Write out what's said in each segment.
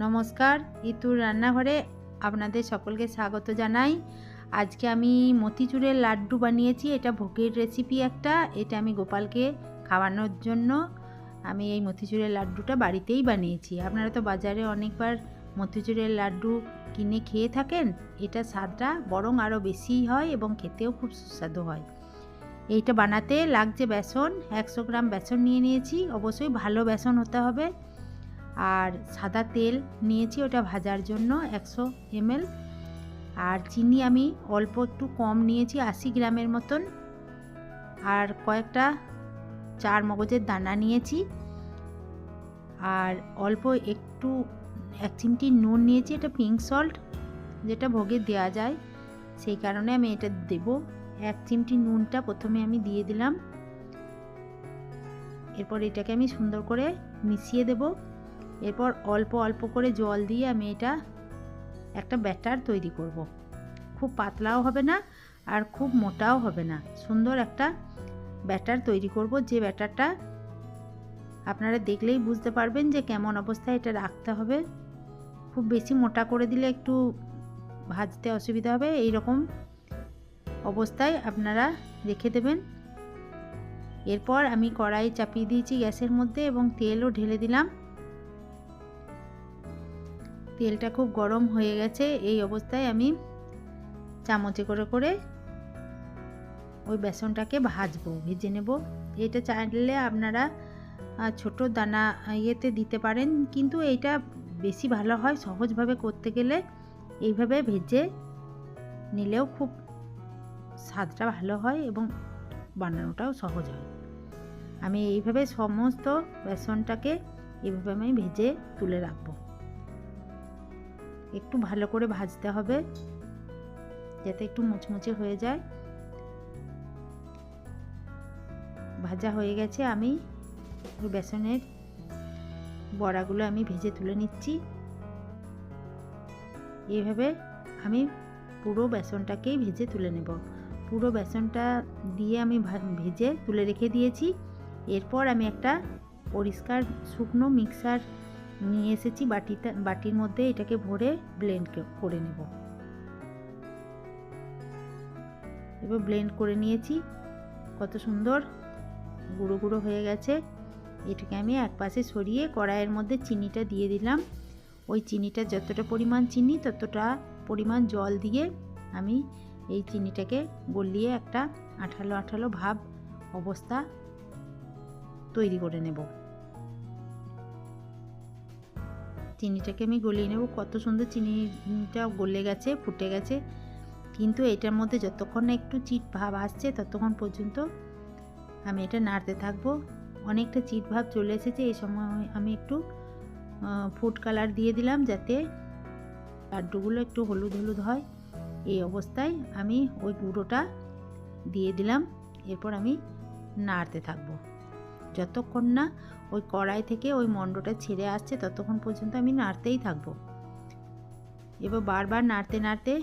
নমস্কার, ইতুর রান্নাঘরে আপনাদের সকলকে স্বাগত জানাই। আজকে আমি মতিচুরের লাড্ডু বানিয়েছি। এটা ভোগের রেসিপি একটা। এটা আমি গোপালকে খাওয়ানোর জন্য আমি এই মতিচুরের লাড্ডুটা বাড়িতেই বানিয়েছি। আপনারা তো বাজারে অনেকবার মতিচুরের লাড্ডু কিনে খেয়ে থাকেন। এটা স্বাদটা বরং আরও বেশিই হয় এবং খেতেও খুব সুস্বাদু হয়। এইটা বানাতে লাগছে বেসন। 100 গ্রাম বেসন নিয়ে নিয়েছি। অবশ্যই ভালো বেসন হতে হবে। আর সাদা তেল নিয়েছি, ওটা ভাজার জন্য 100 ml। আর চিনি আমি অল্প একটু কম নিয়েছি, 80 গ্রামের মতন। আর কয়েকটা চার মগজের দানা নিয়েছি। আর অল্প একটু 1 চিমটি নুন নিয়েছি। এটা পিঙ্ক সল্ট, যেটা ভোগে দেওয়া যায়, সেই কারণে আমি এটা দেব। 1 চিমটি নুনটা প্রথমে আমি দিয়ে দিলাম। এরপর এটাকে আমি সুন্দর করে মিশিয়ে দেব। এরপর অল্প অল্প করে জল দিয়ে আমি এটা একটা ব্যাটার তৈরি করব। খুব পাতলাও হবে না আর খুব মোটাও হবে না, সুন্দর একটা ব্যাটার তৈরি করব। যে ব্যাটারটা আপনারা দেখলেই বুঝতে পারবেন যে কেমন অবস্থায় এটা রাখতে হবে। খুব বেশি মোটা করে দিলে একটু ভাজতে অসুবিধা হবে। এই রকম অবস্থায় আপনারা রেখে দেবেন। এরপর আমি কড়াই চাপিয়ে দিয়েছি গ্যাসের মধ্যে এবং তেলও ঢেলে দিলাম। তেলটা খুব গরম হয়ে গেছে। এই অবস্থায় আমি চামচে করে করে ওই বেসনটাকে ভেজে নেব। এটা চাইলে আপনারা ছোট দানা ইয়েতে দিতে পারেন, কিন্তু এইটা বেশি ভালো হয়। সহজভাবে করতে গেলে এইভাবে ভেজে নিলেও খুব স্বাদটা ভালো হয় এবং বানানোটাও সহজ হয়। আমি এইভাবে সমস্ত বেসনটাকে এইভাবে আমি ভেজে তুলে রাখবো। একটু ভালো করে ভাজতে হবে যাতে একটু মুচমুচে হয়ে যায়। ভাজা হয়ে গেছে। আমি ওই বেসনের বড়াগুলো আমি ভেজে তুলে নিচ্ছি। এইভাবে আমি পুরো বেসনটাকেই ভেজে তুলে নেব। পুরো বেসনটা দিয়ে আমি ভেজে তুলে রেখে দিয়েছি। এরপর আমি একটা পরিষ্কার শুকনো মিক্সার নিয়ে এসেছি। বাটির মধ্যে এটাকে ভরে ব্লেন্ড করে নেব। এবার ব্লেন্ড করে নিয়েছি। কত সুন্দর গুঁড়ো গুঁড়ো হয়ে গেছে। এটাকে আমি এক পাশে সরিয়ে কড়াইয়ের মধ্যে চিনিটা দিয়ে দিলাম। ওই চিনিটা যতটা পরিমাণ চিনি ততটা পরিমাণ জল দিয়ে আমি এই চিনিটাকে গলিয়ে একটা আঠালো আঠালো ভাব অবস্থা তৈরি করে নেব। চিনিটাকে আমি গলিয়ে নেব। কত সুন্দর চিনিটা গলে গেছে, ফুটে গেছে। কিন্তু এটার মধ্যে যতক্ষণ না একটু চিট ভাব আসছে ততক্ষণ পর্যন্ত আমি এটা নাড়তে থাকবো। অনেকটা চিট ভাব চলে এসেছে। এই সময় আমি একটু ফুড কালার দিয়ে দিলাম যাতে লাড্ডুগুলো একটু হলুদ হলুদ হয়। এই অবস্থায় আমি ওই গুঁড়োটা দিয়ে দিলাম। এরপর আমি নাড়তে থাকবো যতক্ষণ না ওই কড়াই থেকে ওই মণ্ডটা ছেড়ে আসছে, ততক্ষণ পর্যন্ত আমি নাড়তেই থাকবো। এবার বারবার নাড়তে নাড়তে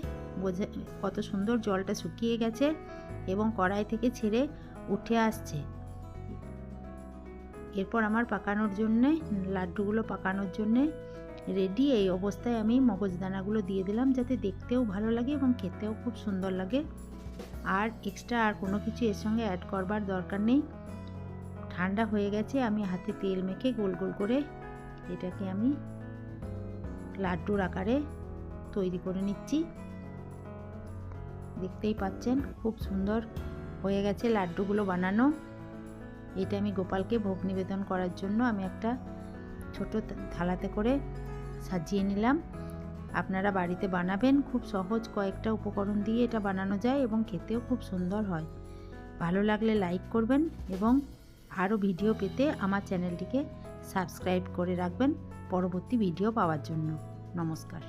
কত সুন্দর জলটা শুকিয়ে গেছে এবং কড়াই থেকে ছেড়ে উঠে আসছে। এরপর আমার পাকানোর জন্যে লাড্ডুগুলো পাকানোর জন্যে রেডি। এই অবস্থায় আমি মগজদানাগুলো দিয়ে দিলাম যাতে দেখতেও ভালো লাগে এবং খেতেও খুব সুন্দর লাগে। আর এক্সট্রা আর কোনো কিছু এর সঙ্গে অ্যাড করবার দরকার নেই। ঠান্ডা হয়ে গেছে। আমি হাতে তেল মেখে গোল গোল করে এটাকে আমি লাড্ডুর আকারে তৈরি করে নিচ্ছি। দেখতেই পাচ্ছেন খুব সুন্দর হয়ে গেছে লাড্ডুগুলো বানানো। এটা আমি গোপালকে ভোগ নিবেদন করার জন্য আমি একটা ছোট থালাতে করে সাজিয়ে নিলাম। আপনারা বাড়িতে বানাবেন। খুব সহজ কয়েকটা উপকরণ দিয়ে এটা বানানো যায় এবং খেতেও খুব সুন্দর হয়। ভালো লাগলে লাইক করবেন এবং আরও ভিডিও পেতে আমার চ্যানেলটিকে সাবস্ক্রাইব করে রাখবেন পরবর্তী ভিডিও পাওয়ার জন্য। নমস্কার।